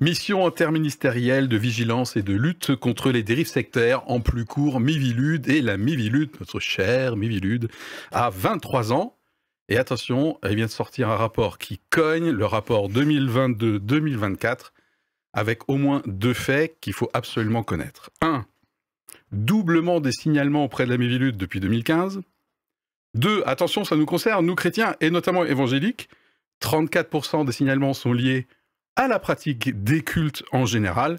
Mission interministérielle de vigilance et de lutte contre les dérives sectaires, en plus court Miviludes, et la Miviludes, notre chère Miviludes, a 23 ans. Et attention, elle vient de sortir un rapport qui cogne, le rapport 2022-2024, avec au moins 2 faits qu'il faut absolument connaître. 1. Doublement des signalements auprès de la Miviludes depuis 2015. 2. Attention, ça nous concerne, nous chrétiens, et notamment évangéliques. 34% des signalements sont liés à la pratique des cultes en général,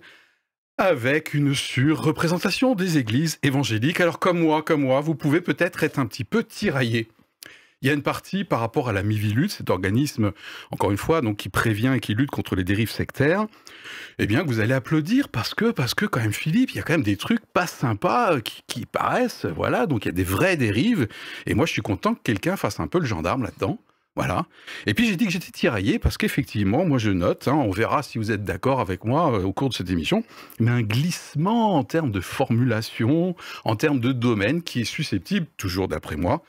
avec une surreprésentation des églises évangéliques. Alors comme moi, vous pouvez peut-être être un petit peu tiraillé. Il y a une partie par rapport à la Miviludes, cet organisme, encore une fois, donc, qui prévient et qui lutte contre les dérives sectaires, eh bien, vous allez applaudir parce que quand même, Philippe, il y a quand même des trucs pas sympas qui paraissent, voilà, donc il y a des vraies dérives, et moi, je suis content que quelqu'un fasse un peu le gendarme là-dedans. Voilà. Et puis j'ai dit que j'étais tiraillé parce qu'effectivement, moi je note, on verra si vous êtes d'accord avec moi au cours de cette émission, mais un glissement en termes de formulation, en termes de domaine qui est susceptible, toujours d'après moi,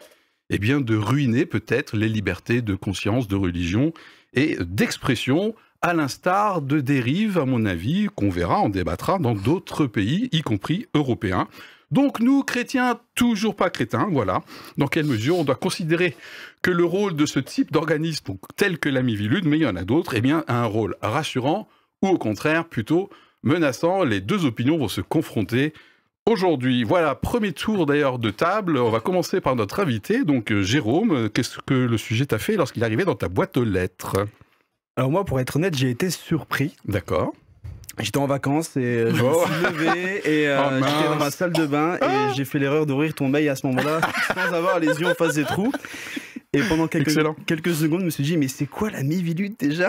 eh bien de ruiner peut-être les libertés de conscience, de religion et d'expression, à l'instar de dérives, à mon avis, qu'on verra, on débattra dans d'autres pays, y compris européens. Donc nous, chrétiens, toujours pas crétins, voilà. Dans quelle mesure on doit considérer que le rôle de ce type d'organisme, tel que la Miviludes, mais il y en a d'autres, eh bien, a un rôle rassurant ou au contraire plutôt menaçant. Les deux opinions vont se confronter aujourd'hui. Voilà, premier tour d'ailleurs de table. On va commencer par notre invité, donc Jérôme. Qu'est-ce que le sujet t'a fait lorsqu'il est arrivé dans ta boîte aux lettres? Alors moi, pour être honnête, j'ai été surpris. D'accord. J'étais en vacances et je me suis levé et j'étais dans ma salle de bain et j'ai fait l'erreur d'ouvrir ton mail à ce moment-là sans avoir les yeux en face des trous. Et pendant quelques secondes, je me suis dit, mais c'est quoi la Miviludes déjà?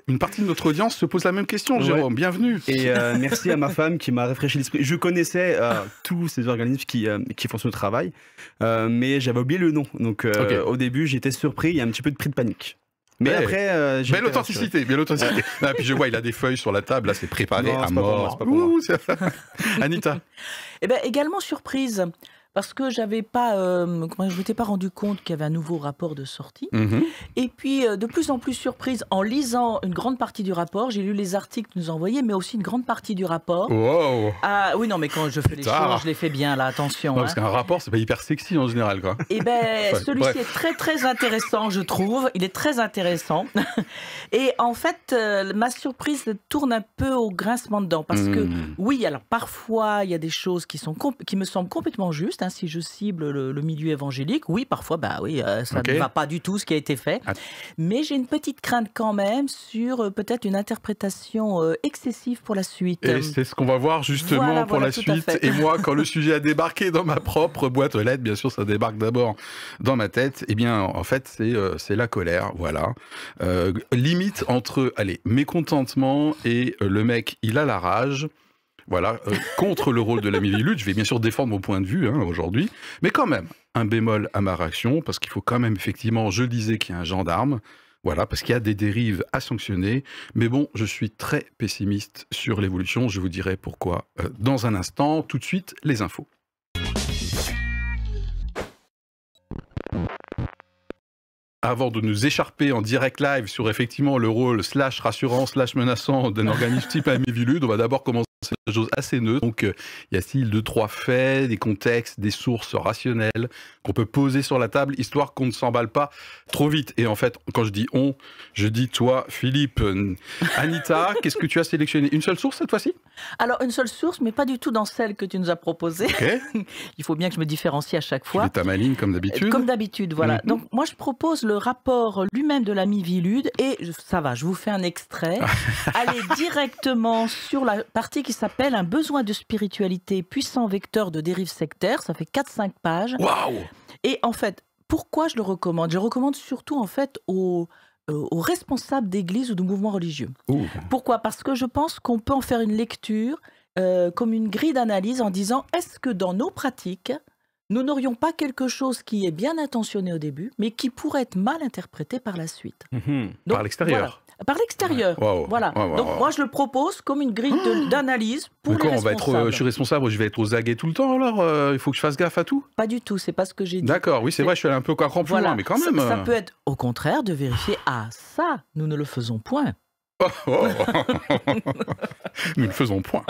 Une partie de notre audience se pose la même question, Jérôme. Bienvenue. Et merci à ma femme qui m'a rafraîchi l'esprit. Je connaissais tous ces organismes qui font ce travail, mais j'avais oublié le nom. Donc au début, j'étais surpris, il y a un petit peu de pris de panique. Mais après, belle authenticité, belle authenticité. Ah, puis je vois, il a des feuilles sur la table, là, c'est préparé à mort. Anita. Eh ben, également surprise, parce que j'avais pas, je m'étais pas rendu compte qu'il y avait un nouveau rapport de sortie. Et puis, de plus en plus surprise, en lisant une grande partie du rapport, j'ai lu les articles que nous envoyaient, mais aussi une grande partie du rapport. Wow. Ah, oui, non, mais quand je fais les choses, je les fais bien, là, attention. Non, parce qu'un rapport, c'est pas hyper sexy en général, quoi. Eh ben, celui-ci est très, très intéressant, je trouve. Il est très intéressant. Et en fait, ma surprise tourne un peu au grincement de dents, parce que, oui, alors parfois, il y a des choses qui me semblent complètement justes. Si je cible le milieu évangélique, oui, parfois, ça ne va pas du tout ce qui a été fait. Mais j'ai une petite crainte quand même sur peut-être une interprétation excessive pour la suite. Et c'est ce qu'on va voir justement pour la suite. Et moi, quand le sujet a débarqué dans ma propre boîte aux lettres, bien sûr, ça débarque d'abord dans ma tête. Eh bien, en fait, c'est la colère, voilà. Limite entre, mécontentement et le mec, il a la rage. Voilà, contre le rôle de la Miviludes, je vais bien sûr défendre mon point de vue aujourd'hui, mais quand même, un bémol à ma réaction, parce qu'il faut quand même, effectivement, je disais qu'il y a un gendarme, voilà, parce qu'il y a des dérives à sanctionner, mais bon, je suis très pessimiste sur l'évolution, je vous dirai pourquoi dans un instant. Tout de suite, les infos. Avant de nous écharper en direct live sur effectivement le rôle / rassurant / menaçant d'un organisme type la Miviludes, on va d'abord commencer des choses assez neutres. Donc, y a-t-il 2-3 faits, des contextes, des sources rationnelles qu'on peut poser sur la table, histoire qu'on ne s'emballe pas trop vite. Et en fait, quand je dis on, je dis toi, Philippe, Anita, qu'est-ce que tu as sélectionné? Une seule source cette fois-ci? Alors, une seule source, mais pas du tout dans celle que tu nous as proposée. Il faut bien que je me différencie à chaque fois. Tu es ta maline comme d'habitude. Comme d'habitude, voilà. Donc, moi, je propose le rapport lui-même de la Miviludes, et ça va, je vous fais un extrait. Allez directement sur la partie qui s'appelle « Un besoin de spiritualité, puissant vecteur de dérive sectaire ». Ça fait 4-5 pages. Waouh! Et en fait, pourquoi je le recommande? Je le recommande surtout en fait aux responsables d'églises ou de mouvements religieux. Pourquoi? Parce que je pense qu'on peut en faire une lecture comme une grille d'analyse en disant, est-ce que dans nos pratiques, nous n'aurions pas quelque chose qui est bien intentionné au début, mais qui pourrait être mal interprété par la suite. Donc, par l'extérieur. Voilà. Par l'extérieur, voilà. Donc moi je le propose comme une grille d'analyse pour les responsables. Je suis responsable, je vais être aux aguets tout le temps alors il faut que je fasse gaffe à tout? Pas du tout, c'est pas ce que j'ai dit. D'accord, oui c'est vrai, je suis allé un peu encore plus loin, mais quand même... Ça peut être au contraire de vérifier, ah ça, nous ne le faisons point. Nous ne faisons point.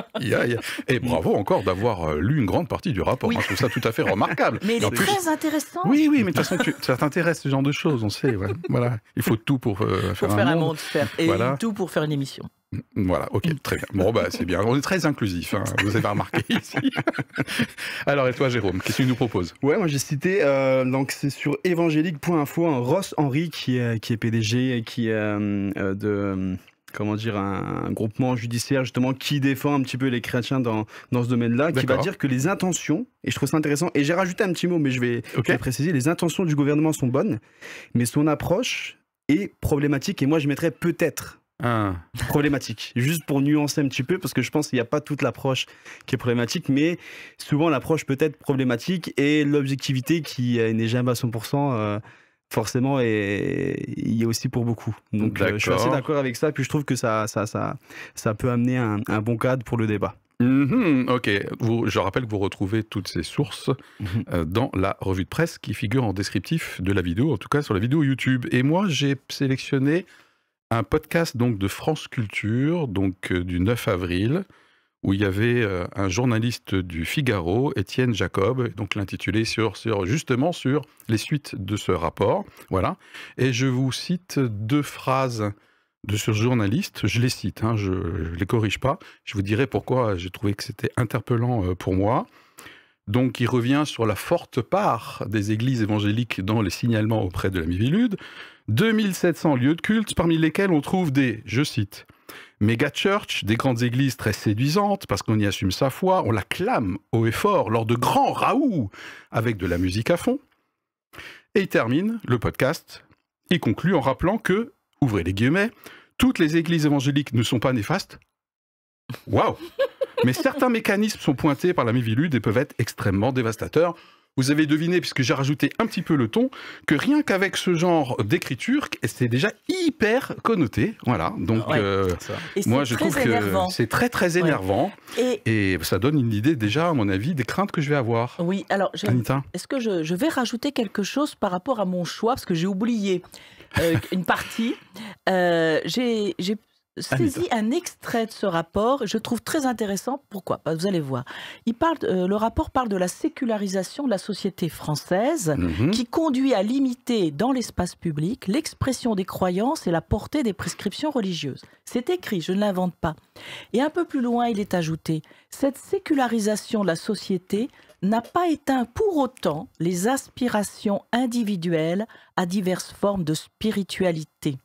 Et bravo encore d'avoir lu une grande partie du rapport. Oui. Je trouve ça tout à fait remarquable. Mais il est très intéressant. Oui, mais de toute façon, ça t'intéresse ce genre de choses, on sait. Ouais. Voilà. Il faut tout pour faire un monde. Et tout pour faire une émission. Voilà, ok, très bien. Bon, c'est bien. On est très inclusif, hein, vous avez remarqué ici. Alors, et toi, Jérôme, qu'est-ce que tu nous proposes? Ouais, moi j'ai cité, donc c'est sur évangélique.info, Ross Henry qui est PDG et qui est comment dire, un groupement judiciaire justement qui défend un petit peu les chrétiens dans ce domaine-là, qui va dire que les intentions, et je trouve ça intéressant, et j'ai rajouté un petit mot, mais je vais préciser, les intentions du gouvernement sont bonnes, mais son approche est problématique, et moi je mettrais peut-être problématique, juste pour nuancer un petit peu, parce que je pense qu'il n'y a pas toute l'approche qui est problématique, mais souvent l'approche peut être problématique, et l'objectivité qui n'est jamais à 100%, forcément, il y a aussi pour beaucoup. Donc je suis assez d'accord avec ça, puis je trouve que ça peut amener un bon cadre pour le débat. Ok, je rappelle que vous retrouvez toutes ces sources dans la revue de presse qui figure en descriptif de la vidéo, en tout cas sur la vidéo YouTube. Et moi, j'ai sélectionné un podcast donc de France Culture, donc du 9 avril, où il y avait un journaliste du Figaro, Étienne Jacob, donc l'intitulé justement sur les suites de ce rapport. Voilà. Et je vous cite 2 phrases de ce journaliste. Je les cite, hein, je ne les corrige pas. Je vous dirai pourquoi j'ai trouvé que c'était interpellant pour moi. Donc, il revient sur la forte part des églises évangéliques dans les signalements auprès de la Miviludes. 2700 lieux de culte, parmi lesquels on trouve des, je cite, méga church, des grandes églises très séduisantes parce qu'on y assume sa foi, on la clame haut et fort lors de grands raouts avec de la musique à fond. Et il termine le podcast, il conclut en rappelant que, ouvrez les guillemets, toutes les églises évangéliques ne sont pas néfastes. Waouh! Mais certains mécanismes sont pointés par la Miviludes et peuvent être extrêmement dévastateurs. Vous avez deviné, puisque j'ai rajouté un petit peu le ton, que rien qu'avec ce genre d'écriture, c'est déjà hyper connoté. Voilà. Donc, moi, je trouve que c'est très, très énervant. Ouais. Et ça donne une idée, déjà, à mon avis, des craintes que je vais avoir. Oui, alors, est-ce que je vais rajouter quelque chose par rapport à mon choix, parce que j'ai oublié une partie. J'ai saisi un extrait de ce rapport, je trouve très intéressant. Pourquoi ? Vous allez voir. Le rapport parle de la sécularisation de la société française qui conduit à limiter dans l'espace public l'expression des croyances et la portée des prescriptions religieuses. C'est écrit, je ne l'invente pas. Et un peu plus loin, il est ajouté « Cette sécularisation de la société n'a pas éteint pour autant les aspirations individuelles à diverses formes de spiritualité. »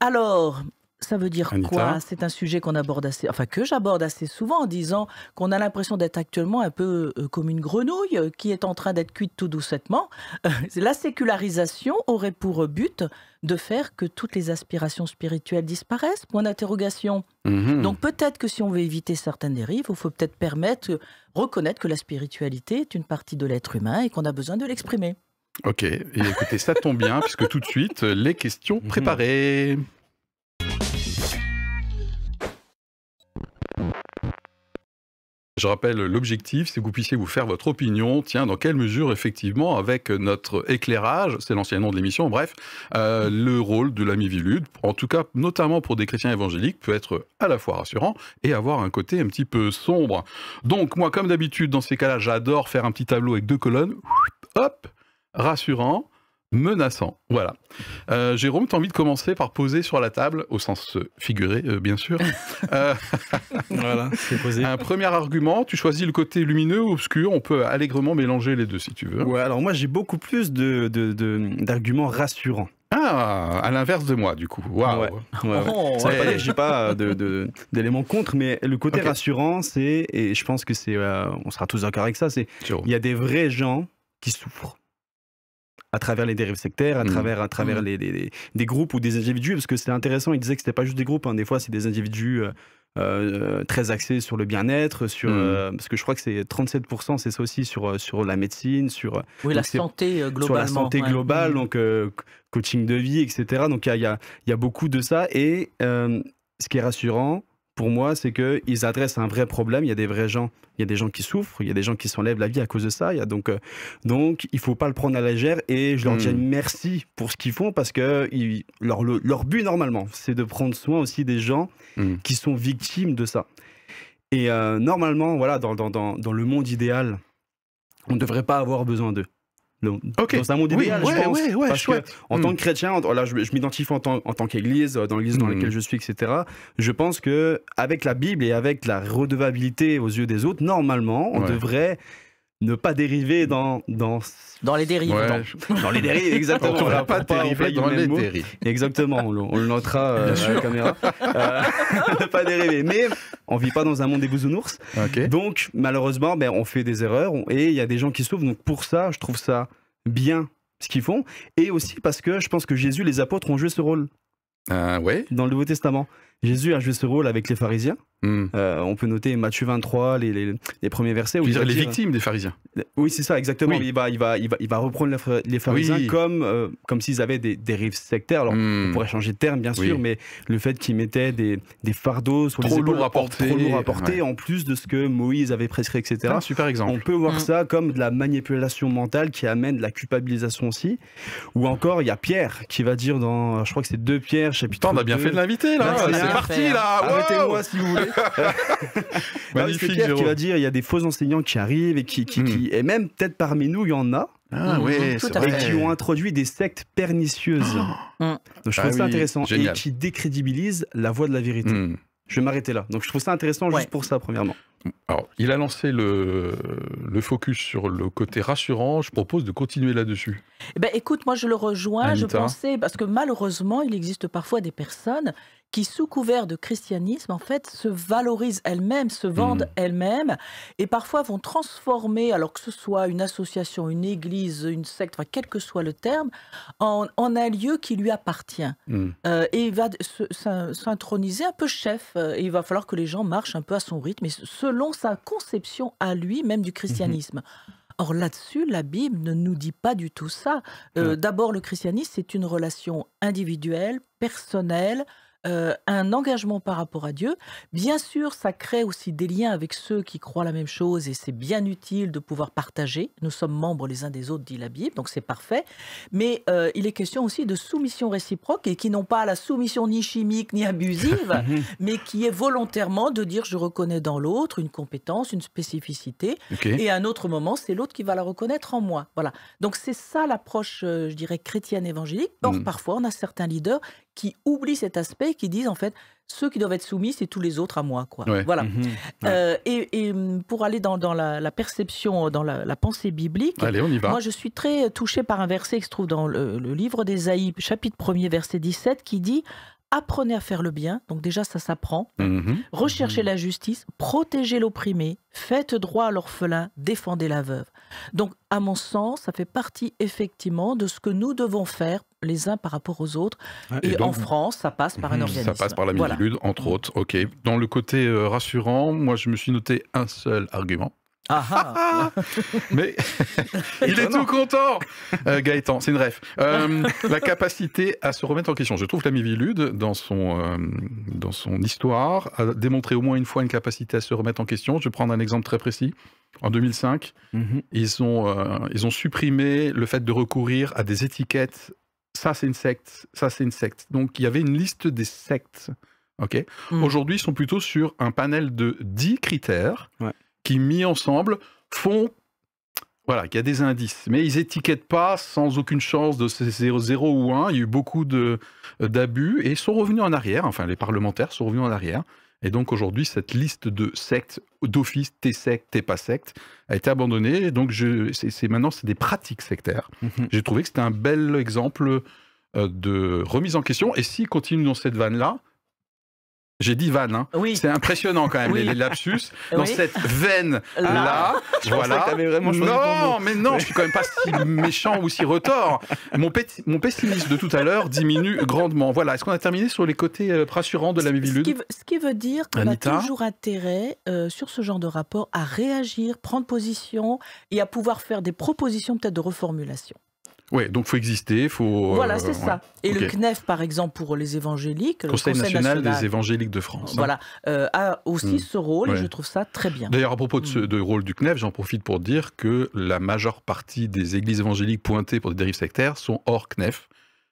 Alors, ça veut dire quoi ? C'est un sujet qu'on aborde que j'aborde assez souvent en disant qu'on a l'impression d'être actuellement un peu comme une grenouille qui est en train d'être cuite tout doucettement. La sécularisation aurait pour but de faire que toutes les aspirations spirituelles disparaissent, point d'interrogation. Donc peut-être que si on veut éviter certaines dérives, il faut peut-être reconnaître que la spiritualité est une partie de l'être humain et qu'on a besoin de l'exprimer. Ok, et écoutez, ça tombe bien, puisque tout de suite, les questions préparées. Je rappelle l'objectif, c'est que vous puissiez vous faire votre opinion. Tiens, dans quelle mesure, effectivement, avec notre éclairage, c'est l'ancien nom de l'émission, bref, le rôle de la Miviludes, en tout cas, notamment pour des chrétiens évangéliques, peut être à la fois rassurant et avoir un côté un petit peu sombre. Donc, moi, comme d'habitude, dans ces cas-là, j'adore faire un petit tableau avec 2 colonnes. Hop, rassurant, menaçant. Voilà. Jérôme, tu as envie de commencer par poser sur la table, au sens figuré, bien sûr. Voilà, c'est posé. Un premier argument, tu choisis le côté lumineux ou obscur, on peut allègrement mélanger les deux si tu veux. Ouais, alors moi j'ai beaucoup plus d'arguments rassurants. Ah, à l'inverse de moi, du coup. Waouh. Ouais. Ça veut pas dire que j'ai pas d'éléments contre, mais le côté rassurant, c'est, et je pense que c'est, on sera tous d'accord avec ça, c'est il y a des vrais gens qui souffrent à travers les dérives sectaires, à travers des groupes ou des individus, parce que c'est intéressant, il disait que c'était pas juste des groupes, hein, des fois c'est des individus très axés sur le bien-être, parce que je crois que c'est 37%, c'est ça aussi, sur la médecine, la santé globalement. Sur la santé globale, donc coaching de vie, etc. Donc il y a beaucoup de ça, et ce qui est rassurant, pour moi, c'est qu'ils adressent un vrai problème. Il y a des vrais gens, il y a des gens qui souffrent, il y a des gens qui s'enlèvent la vie à cause de ça. Donc, il faut pas le prendre à la légère. Et je leur dis merci pour ce qu'ils font parce que leur but, normalement, c'est de prendre soin aussi des gens qui sont victimes de ça. Et normalement, voilà, dans le monde idéal, on ne devrait pas avoir besoin d'eux. Dans un monde idéal, je pense. Parce que, en tant que chrétien, là, je m'identifie en tant qu'église, dans l'église dans laquelle je suis, etc. Je pense qu'avec la Bible et avec la redevabilité aux yeux des autres, normalement, on devrait ne pas dériver dans les dérives. Dans les dérives, exactement. On ne devrait pas dériver dans les dérives. Exactement, on le notera à la caméra. Ne pas dériver. Mais on ne vit pas dans un monde des bisounours. Okay. Donc, malheureusement, on fait des erreurs et il y a des gens qui souffrent. Donc, pour ça, je trouve ça bien ce qu'ils font. Et aussi parce que je pense que Jésus, les apôtres ont joué ce rôle. Dans le Nouveau Testament. Jésus a joué ce rôle avec les pharisiens. On peut noter Matthieu 23, les premiers versets. Où les victimes des pharisiens. Oui, c'est ça, exactement. Oui. Il va reprendre les pharisiens comme s'ils avaient des dérives sectaires. Alors, on pourrait changer de terme, bien sûr, mais le fait qu'ils mettaient des fardeaux sur les épaules trop lourds à porter, en plus de ce que Moïse avait prescrit, etc. Super exemple. On peut voir ça comme de la manipulation mentale qui amène de la culpabilisation aussi. Ou encore, il y a Pierre qui va dire je crois que c'est 2 Pierre, chapitre 2. On a bien fait de l'inviter, là. C'est parti, là. Arrêtez-moi si vous voulez. Magnifique, Pierre qui va dire il y a des faux enseignants qui arrivent et et même peut-être parmi nous il y en a qui ont introduit des sectes pernicieuses. Donc je trouve ça intéressant. Génial. Et qui décrédibilisent la voie de la vérité. Je vais m'arrêter là. Donc je trouve ça intéressant juste pour ça, premièrement. Alors, il a lancé le focus sur le côté rassurant. Je propose de continuer là-dessus. Écoute, moi je le rejoins. Anita. Je pensais, parce que malheureusement, il existe parfois des personnes qui, sous couvert de christianisme, en fait, se valorisent elles-mêmes, se vendent elles-mêmes, et parfois vont transformer, alors que ce soit une association, une église, une secte, quel que soit le terme, en un lieu qui lui appartient. Et il va s'introniser un peu chef. Et il va falloir que les gens marchent un peu à son rythme, et selon sa conception à lui, même du christianisme. Or là-dessus, la Bible ne nous dit pas du tout ça. D'abord, le christianisme, c'est une relation individuelle, personnelle, un engagement par rapport à Dieu. Bien sûr, ça crée aussi des liens avec ceux qui croient la même chose et c'est bien utile de pouvoir partager. Nous sommes membres les uns des autres, dit la Bible, donc c'est parfait. Mais il est question aussi de soumission réciproque et qui n'ont pas la soumission ni chimique ni abusive, mais qui est volontairement de dire je reconnais dans l'autre une compétence, une spécificité, et à un autre moment, c'est l'autre qui va la reconnaître en moi. Voilà. Donc c'est ça l'approche, je dirais, chrétienne évangélique. Or, parfois, on a certains leaders qui oublient cet aspect, qui disent en fait, ceux qui doivent être soumis, c'est tous les autres à moi, quoi. Voilà. Et pour aller dans la perception, dans la pensée biblique, allez, on y va. Moi je suis très touchée par un verset qui se trouve dans le livre d'Ésaïe, chapitre 1er, verset 17, qui dit « Apprenez à faire le bien », donc déjà ça s'apprend, recherchez la justice, protégez l'opprimé, faites droit à l'orphelin, défendez la veuve. Donc à mon sens, ça fait partie effectivement de ce que nous devons faire les uns par rapport aux autres. Et donc, en France, ça passe par un organisme. Ça passe par la Mivilude, entre autres. Ok. Dans le côté rassurant, moi je me suis noté un seul argument. Mais il est tout content, Gaëtan, c'est une ref. La capacité à se remettre en question. Je trouve que la Mivilude, dans son histoire, a démontré au moins une fois une capacité à se remettre en question. Je vais prendre un exemple très précis. En 2005, ils ont supprimé le fait de recourir à des étiquettes. Ça, c'est une secte. Ça, c'est une secte. Donc, il y avait une liste des sectes. Okay. Aujourd'hui, ils sont plutôt sur un panel de 10 critères qui, mis ensemble, font... Voilà, qu'il y a des indices. Mais ils n'étiquettent pas sans aucune chance de 0 ou 1. Il y a eu beaucoup d'abus et ils sont revenus en arrière. Enfin, les parlementaires sont revenus en arrière. Et donc, aujourd'hui, cette liste de sectes d'office, t'es secte, t'es pas secte, a été abandonnée. Donc, maintenant, c'est des pratiques sectaires. J'ai trouvé que c'était un bel exemple de remise en question. Et s'ils continuent dans cette vanne-là, j'ai dit vanne, hein. C'est impressionnant quand même, les lapsus. Dans cette veine-là, voilà. Non, mais non, je suis quand même pas si méchant ou si retors. Mon pessimisme de tout à l'heure diminue grandement. Voilà, est-ce qu'on a terminé sur les côtés rassurants de la Mivilude ? Ce qui veut dire qu'on a toujours intérêt, sur ce genre de rapport, à réagir, prendre position et à pouvoir faire des propositions peut-être de reformulation. Oui, donc il faut exister, faut... Voilà, c'est ça. Et le CNEF, par exemple, pour les évangéliques, le Conseil national des évangéliques de France. Voilà, a aussi ce rôle, et je trouve ça très bien. D'ailleurs, à propos de rôle du CNEF, j'en profite pour dire que la majeure partie des églises évangéliques pointées pour des dérives sectaires sont hors CNEF.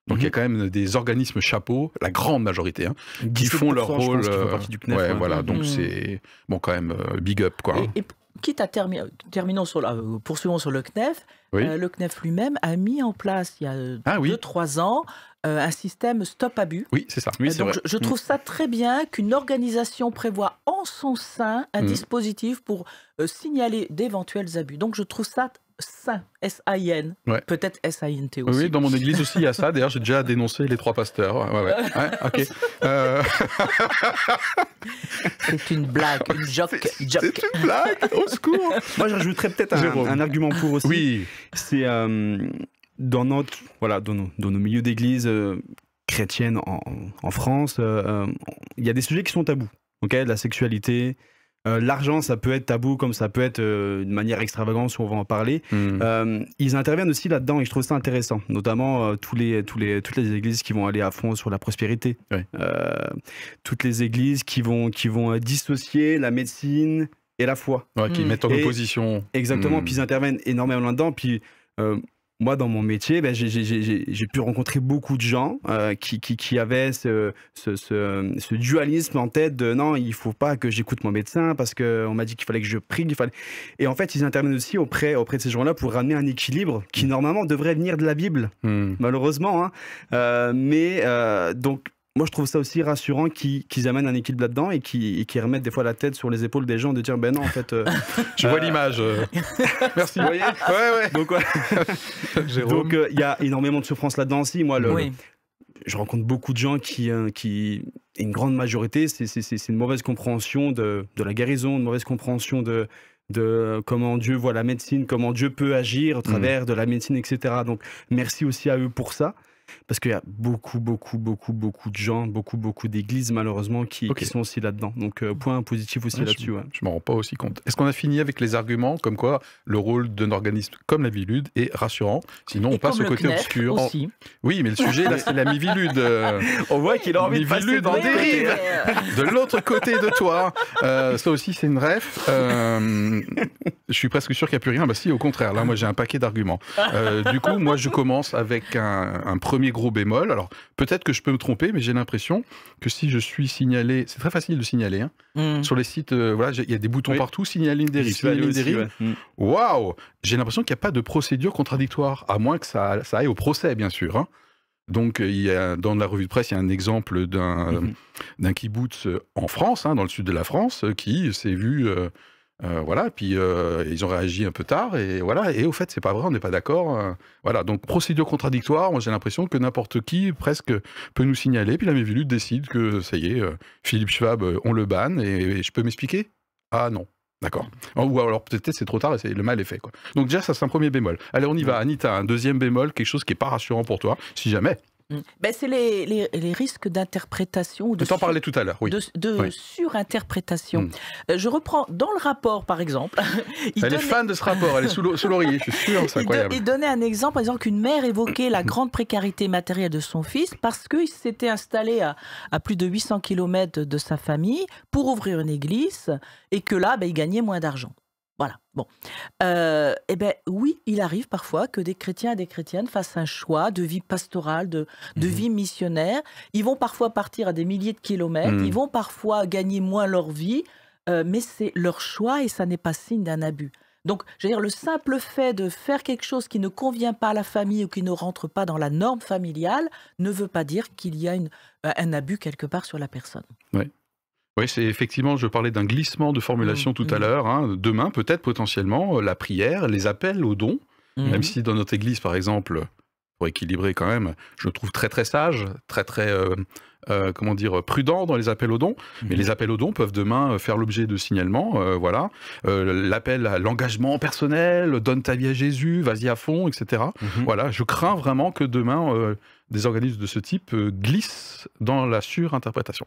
Donc il y a quand même des organismes chapeaux, la grande majorité, hein, qui font leur rôle. Qui font partie du CNEF. Voilà, donc c'est bon quand même big up quoi. Et quitte à terminons sur poursuivons sur le CNEF. Le CNEF lui-même a mis en place il y a 2-3 ans un système stop abus. Oui, c'est ça. Donc je trouve ça très bien qu'une organisation prévoit en son sein un dispositif pour signaler d'éventuels abus. Donc je trouve ça sain, S-A-I-N, peut-être S-A-I-N-T aussi. Oui, dans mon église aussi il y a ça. D'ailleurs, j'ai déjà dénoncé les 3 pasteurs. Ok. C'est une blague, une joke. C'est une blague, au secours. Moi, je rajouterais peut-être un argument pour aussi. Oui. C'est dans nos milieux d'église chrétienne en France, il y a des sujets qui sont tabous. De la sexualité. L'argent, ça peut être tabou, comme ça peut être de manière extravagante, si on va en parler. Ils interviennent aussi là-dedans et je trouve ça intéressant, notamment toutes les églises qui vont aller à fond sur la prospérité. Toutes les églises qui vont dissocier la médecine et la foi. Qui mettent en opposition. Exactement, puis ils interviennent énormément là-dedans. Puis moi, dans mon métier, j'ai pu rencontrer beaucoup de gens qui avaient ce dualisme en tête de non, il ne faut pas que j'écoute mon médecin parce qu'on m'a dit qu'il fallait que je prie. Et en fait, ils interviennent aussi auprès de ces gens-là pour ramener un équilibre qui, normalement, devrait venir de la Bible, malheureusement. Donc, moi, je trouve ça aussi rassurant qu'ils amènent un équilibre là-dedans et qu'ils remettent des fois la tête sur les épaules des gens de dire ben non, en fait. Je vois l'image. Merci. Vous voyez ? Donc, il y a énormément de souffrance là-dedans aussi. Moi, je rencontre beaucoup de gens qui une grande majorité, c'est une mauvaise compréhension de la guérison, une mauvaise compréhension de comment Dieu voit la médecine, comment Dieu peut agir au travers de la médecine, etc. Donc, merci aussi à eux pour ça. Parce qu'il y a beaucoup de gens, beaucoup d'églises malheureusement qui sont aussi là-dedans. Donc point positif aussi là-dessus. Je m'en rends pas aussi compte. Est-ce qu'on a fini avec les arguments comme quoi le rôle d'un organisme comme la Miviludes est rassurant? Sinon on passe au côté obscur. Aussi. Oui, mais le sujet là c'est la Mivilude. On voit qu'il a envie de passer en dérive. De l'autre côté de toi. Ça aussi c'est une ref. Je suis presque sûr qu'il n'y a plus rien. Bah si, au contraire. Là moi j'ai un paquet d'arguments. Du coup moi je commence avec un premier gros bémol. Alors, peut-être que je peux me tromper, mais j'ai l'impression que si je suis signalé... C'est très facile de signaler. Sur les sites, il y a des boutons partout, signaler une dérive. Waouh! J'ai l'impression qu'il n'y a pas de procédure contradictoire, à moins que ça aille au procès, bien sûr. Donc, dans la revue de presse, il y a un exemple d'un kibbutz en France, dans le sud de la France, qui s'est vu... puis ils ont réagi un peu tard, et au fait, c'est pas vrai, on n'est pas d'accord. Donc, procédure contradictoire, moi j'ai l'impression que n'importe qui, presque, peut nous signaler, puis la Miviludes décide que, ça y est, Philippe Schwab, on le banne, et je peux m'expliquer? Ah non, d'accord. Ou alors peut-être c'est trop tard, et le mal est fait, quoi. Donc déjà, ça c'est un premier bémol. Allez, on y va. Anita, un deuxième bémol, quelque chose qui n'est pas rassurant pour toi, si jamais. C'est les risques d'interprétation. Je t'en parlais tout à l'heure, oui. De surinterprétation. Je reprends dans le rapport, par exemple. Elle est fan de ce rapport, elle est sous l'oreiller, je suis sûr, c'est incroyable. Il donnait un exemple, par exemple, qu'une mère évoquait la grande précarité matérielle de son fils parce qu'il s'était installé à plus de 800 km de sa famille pour ouvrir une église et que là, il gagnait moins d'argent. Voilà, bon. Oui, il arrive parfois que des chrétiens et des chrétiennes fassent un choix de vie pastorale, de vie missionnaire. Ils vont parfois partir à des milliers de kilomètres, ils vont parfois gagner moins leur vie, mais c'est leur choix et ça n'est pas signe d'un abus. Donc, je veux dire, le simple fait de faire quelque chose qui ne convient pas à la famille ou qui ne rentre pas dans la norme familiale ne veut pas dire qu'il y a un abus quelque part sur la personne. Oui, c'est effectivement, je parlais d'un glissement de formulation tout à l'heure. Demain, peut-être potentiellement, la prière, les appels aux dons, même si dans notre église, par exemple, pour équilibrer quand même, je le trouve très très sage, très prudent dans les appels aux dons. Mais les appels aux dons peuvent demain faire l'objet de signalements. L'appel à l'engagement personnel, donne ta vie à Jésus, vas-y à fond, etc. Je crains vraiment que demain... des organismes de ce type glissent dans la surinterprétation.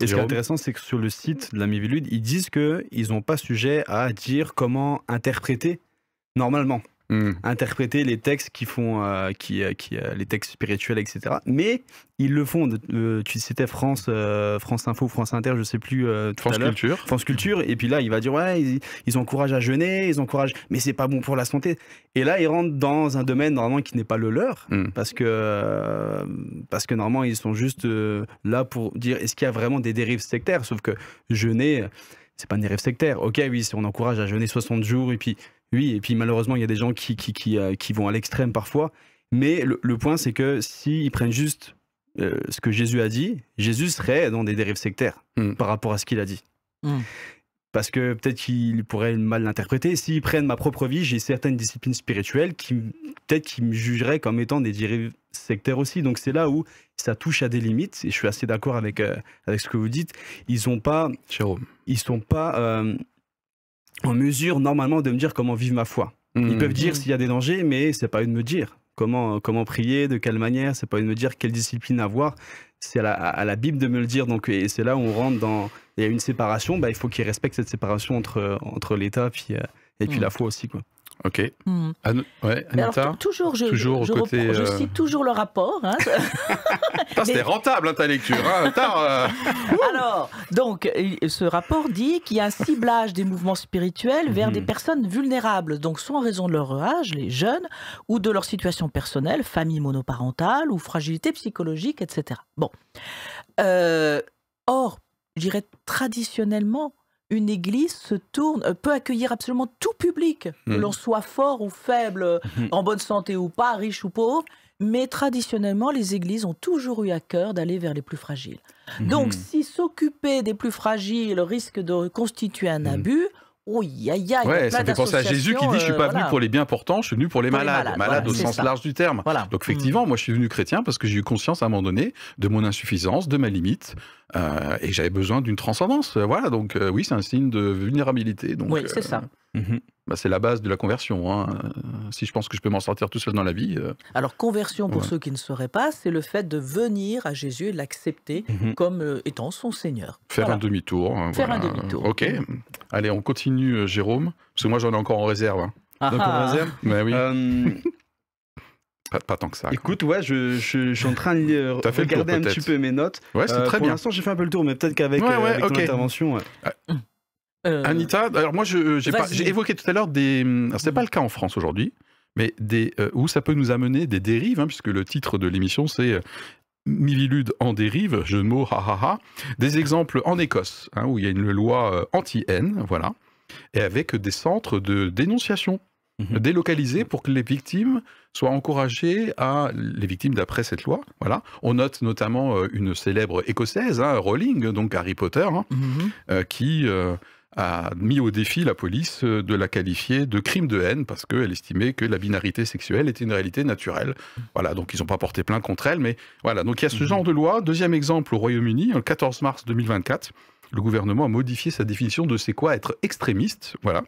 Et ce qui est intéressant, c'est que sur le site de la Miviludes, ils disent qu'ils n'ont pas sujet à dire comment interpréter normalement. interpréter les textes qui font, les textes spirituels, etc. Mais ils le font. Tu citais France Info, France Inter, je sais plus. France Culture. France Culture. Et puis là, il va dire ouais, ils encouragent à jeûner, mais c'est pas bon pour la santé. Et là, ils rentrent dans un domaine normalement qui n'est pas le leur, parce que normalement ils sont juste là pour dire est-ce qu'il y a vraiment des dérives sectaires. Sauf que jeûner, c'est pas une dérive sectaire. Ok, oui, on encourage à jeûner 60 jours et puis. Oui, et puis malheureusement, il y a des gens qui vont à l'extrême parfois. Mais le point, c'est que s'ils prennent juste ce que Jésus a dit, Jésus serait dans des dérives sectaires par rapport à ce qu'il a dit. Parce que peut-être qu'il pourrait mal l'interpréter. S'ils prennent ma propre vie, j'ai certaines disciplines spirituelles peut-être qu'ils me jugeraient comme étant des dérives sectaires aussi. Donc c'est là où ça touche à des limites. Et je suis assez d'accord avec ce que vous dites. Ils sont pas en mesure normalement de me dire comment vivre ma foi. Ils peuvent dire s'il y a des dangers, mais c'est pas eux de me dire comment prier, de quelle manière, c'est pas eux de me dire quelle discipline avoir, c'est à la Bible de me le dire. Donc, et c'est là où on rentre dans, il y a une séparation, il faut qu'ils respectent cette séparation entre l'État et puis la foi aussi, quoi. Ok. Ouais, Anita. Alors, je cite toujours le rapport. Hein. C'était rentable, ta lecture. Alors, donc, ce rapport dit qu'il y a un ciblage des mouvements spirituels vers des personnes vulnérables, donc soit en raison de leur âge, les jeunes, ou de leur situation personnelle, famille monoparentale ou fragilité psychologique, etc. Bon. Or, je dirais traditionnellement, une église peut accueillir absolument tout public, que l'on soit fort ou faible, en bonne santé ou pas, riche ou pauvre, mais traditionnellement, les églises ont toujours eu à cœur d'aller vers les plus fragiles. Donc, si s'occuper des plus fragiles risque de constituer un abus, ça fait penser à Jésus qui dit je suis pas venu pour les bien portants, je suis venu pour les malades. Malades au sens large du terme. Voilà. Donc effectivement, moi je suis devenu chrétien parce que j'ai eu conscience à un moment donné de mon insuffisance, de ma limite, et j'avais besoin d'une transcendance. Voilà, donc oui, c'est un signe de vulnérabilité. Donc, oui, c'est ça. C'est la base de la conversion. Hein. Si je pense que je peux m'en sortir tout seul dans la vie. Alors, conversion, pour ceux qui ne sauraient pas, c'est le fait de venir à Jésus et de l'accepter comme étant son Seigneur. Faire un demi-tour. Faire un demi-tour. Ok. Allez, on continue, Jérôme. Parce que moi, j'en ai encore en réserve. Hein. Donc, en réserve oui. Pas tant que ça. Écoute, je suis en train de regarder un petit peu mes notes. Ouais, c'est très bien. Pour l'instant, j'ai fait un peu le tour, mais peut-être qu'avec ton intervention... Anita, alors moi j'ai évoqué tout à l'heure alors c'est pas le cas en France aujourd'hui, mais où ça peut nous amener des dérives, hein, puisque le titre de l'émission c'est Miviludes en dérive, jeu de mots, des exemples en Écosse, hein, où il y a une loi anti-haine, voilà, et avec des centres de dénonciation délocalisés pour que les victimes soient encouragées les victimes d'après cette loi, voilà. On note notamment une célèbre écossaise, hein, Rowling, donc Harry Potter, hein, qui a mis au défi la police de la qualifier de crime de haine parce qu'elle estimait que la binarité sexuelle était une réalité naturelle. Voilà, donc ils n'ont pas porté plainte contre elle, mais voilà. Donc il y a ce genre de loi. Deuxième exemple au Royaume-Uni, le 14 mars 2024, le gouvernement a modifié sa définition de c'est quoi être extrémiste. Voilà,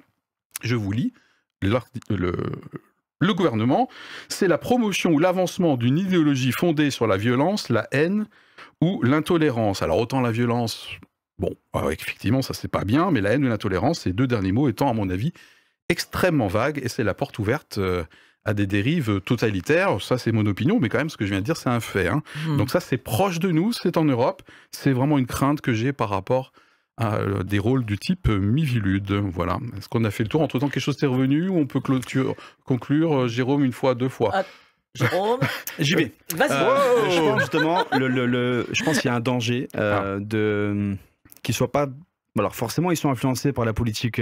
je vous lis. Le gouvernement, c'est la promotion ou l'avancement d'une idéologie fondée sur la violence, la haine ou l'intolérance. Alors autant la violence... Bon, effectivement, ça c'est pas bien, mais la haine et l'intolérance, ces deux derniers mots étant, à mon avis, extrêmement vagues, et c'est la porte ouverte à des dérives totalitaires. Ça, c'est mon opinion, mais quand même, ce que je viens de dire, c'est un fait. Hein. Donc ça, c'est proche de nous, c'est en Europe. C'est vraiment une crainte que j'ai par rapport à des rôles du type Miviludes. Voilà. Est-ce qu'on a fait le tour? Entre-temps, quelque chose t'est revenu, ou on peut conclure, Jérôme, une fois, deux fois? Jérôme, j'y vais. Vas-y. Je pense justement, je pense qu'il y a un danger qu'ils soient pas. Alors forcément, ils sont influencés par la politique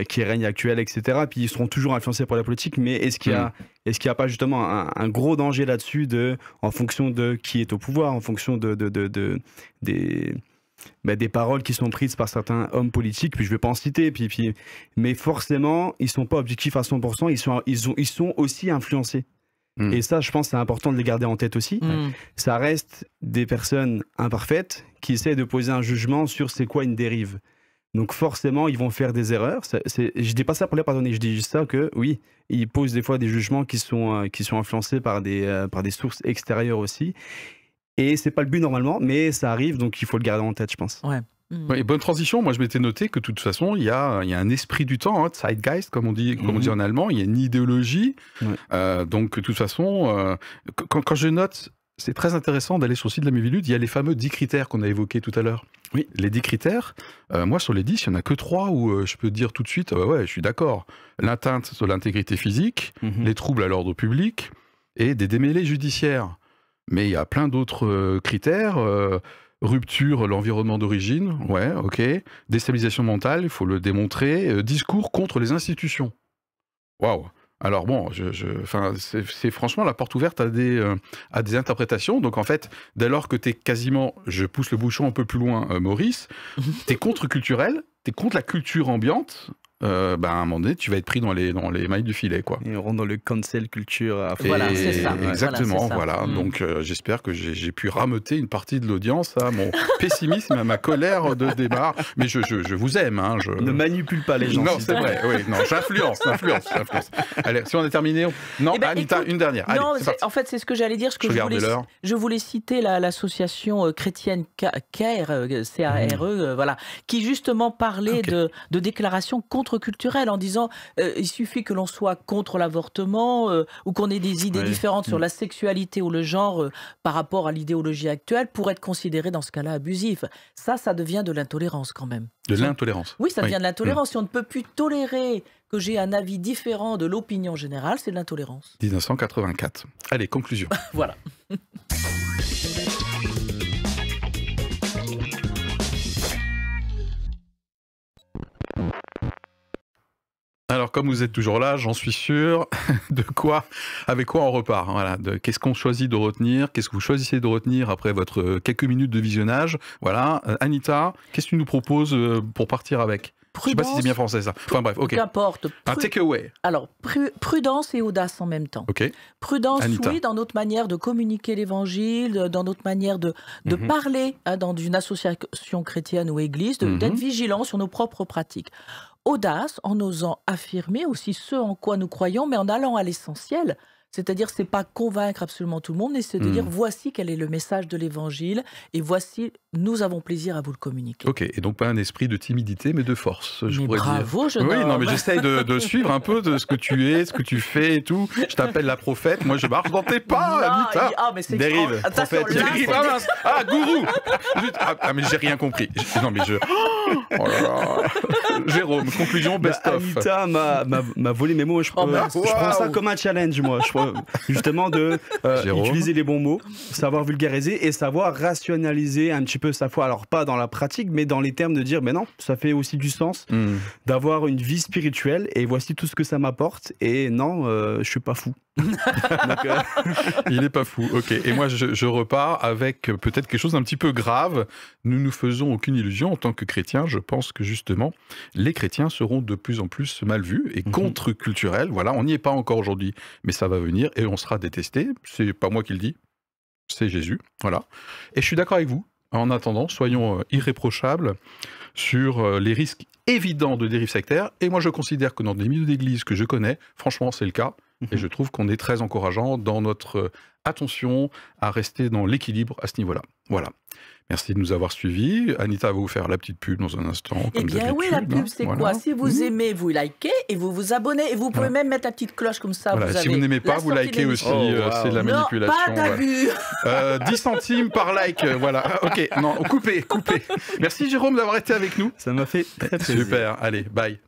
qui règne actuelle, etc. Puis ils seront toujours influencés par la politique. Mais est-ce qu'il y a pas justement un gros danger là-dessus en fonction de qui est au pouvoir, en fonction des paroles qui sont prises par certains hommes politiques, puis je ne vais pas en citer, mais forcément, ils ne sont pas objectifs à 100%, ils sont aussi influencés. Et ça, je pense que c'est important de les garder en tête aussi. Ça reste des personnes imparfaites qui essaient de poser un jugement sur c'est quoi une dérive. Donc forcément, ils vont faire des erreurs. Je ne dis pas ça pour les pardonner, je dis juste ça que oui, ils posent des fois des jugements qui sont influencés par des sources extérieures aussi. Et c'est pas le but normalement, mais ça arrive, donc il faut le garder en tête, je pense. Ouais. Oui, bonne transition. Moi, je m'étais noté que de toute façon, il y a un esprit du temps, hein, Zeitgeist, comme on dit en allemand. Il y a une idéologie. Donc, de toute façon, quand je note, c'est très intéressant d'aller sur le site de la Mivilude. Il y a les fameux 10 critères qu'on a évoqués tout à l'heure. Oui, les 10 critères. Moi, sur les 10, il n'y en a que 3 où je peux dire tout de suite, ouais, je suis d'accord. L'atteinte de l'intégrité physique, les troubles à l'ordre public et des démêlés judiciaires. Mais il y a plein d'autres critères. Rupture, l'environnement d'origine, ouais, ok. Déstabilisation mentale, il faut le démontrer. Discours contre les institutions. Waouh. Alors bon, c'est franchement la porte ouverte à des interprétations. Donc en fait, dès lors que tu es quasiment, je pousse le bouchon un peu plus loin, Maurice, tu es contre-culturel, tu es contre la culture ambiante. À un moment donné, tu vas être pris dans les mailles du filet, quoi. Et on rentre dans le cancel culture. Voilà, c'est ça. Exactement, voilà. Donc, j'espère que j'ai pu rameuter une partie de l'audience à mon pessimisme, à ma colère de démarre. Mais je vous aime, hein. Ne manipule pas les gens. Non, c'est vrai. Oui, non, j'influence. Allez, si on est terminé, non, Anita, une dernière. Allez, non, en fait, c'est ce que j'allais dire. Je voulais citer l'association chrétienne CARE, voilà, qui justement parlait de déclarations contre-culturelles en disant il suffit que l'on soit contre l'avortement ou qu'on ait des idées différentes sur la sexualité ou le genre par rapport à l'idéologie actuelle pour être considéré dans ce cas-là abusif. Ça devient de l'intolérance quand même. De l'intolérance. Oui, ça devient de l'intolérance. Si on ne peut plus tolérer que j'ai un avis différent de l'opinion générale, c'est de l'intolérance. 1984. Allez, conclusion. Voilà. Alors, comme vous êtes toujours là, j'en suis sûr, avec quoi on repart. Voilà, qu'est-ce qu'on choisit de retenir, qu'est-ce que vous choisissez de retenir après votre quelques minutes de visionnage. Voilà, Anita, qu'est-ce que tu nous proposes pour partir avec ? Je ne sais pas si c'est bien français ça. Enfin bref, ok. Qu'importe. Un take-away. Alors, prudence et audace en même temps. Ok. Prudence, Anita. oui, dans notre manière de communiquer l'évangile, dans notre manière de parler dans une association chrétienne ou église, d'être vigilant sur nos propres pratiques. Audace en osant affirmer aussi ce en quoi nous croyons, mais en allant à l'essentiel. C'est-à-dire, c'est pas convaincre absolument tout le monde, mais c'est de dire voici quel est le message de l'évangile et voici, nous avons plaisir à vous le communiquer. Ok, et donc pas un esprit de timidité, mais de force, je pourrais bravo, dire. Jeune homme. Oui, non, mais j'essaye de suivre un peu de ce que tu es, ce que tu fais et tout. Je t'appelle la prophète, moi je marche dans tes pas, Anita. Mais c'est dérive, prophète. Dérive, gourou. Mais j'ai rien compris. Non, mais oh là là. Jérôme, conclusion, best-of. Anita m'a volé mes mots. Je prends ça comme un challenge, moi. Justement de utiliser les bons mots, savoir vulgariser et savoir rationaliser un petit peu sa foi. Alors pas dans la pratique, mais dans les termes de dire, mais non, ça fait aussi du sens d'avoir une vie spirituelle et voici tout ce que ça m'apporte. Et non, je suis pas fou. Donc, il est pas fou, ok. Et moi, je repars avec peut-être quelque chose d'un petit peu grave. Nous nous faisons aucune illusion en tant que chrétiens. Je pense que justement, les chrétiens seront de plus en plus mal vus et contre-culturels. Voilà, on n'y est pas encore aujourd'hui, mais ça va venir et on sera détesté. C'est pas moi qui le dis, c'est Jésus. Voilà. Et je suis d'accord avec vous. En attendant, soyons irréprochables sur les risques évidents de dérive sectaire. Et moi, je considère que dans des milieux d'église que je connais, franchement, c'est le cas. Et je trouve qu'on est très encourageant dans notre attention à rester dans l'équilibre à ce niveau-là. Voilà. Merci de nous avoir suivis. Anita va vous faire la petite pub dans un instant. Eh bien oui, la pub, c'est quoi ? Si vous aimez, vous likez et vous vous abonnez. Et vous pouvez même mettre la petite cloche comme ça. Voilà, si vous n'aimez pas, vous likez aussi. C'est de la manipulation. Non, pas d'abus. 10 centimes par like. Voilà. Ok, non, coupez. Merci Jérôme d'avoir été avec nous. Ça m'a fait très plaisir. Super. Allez, bye.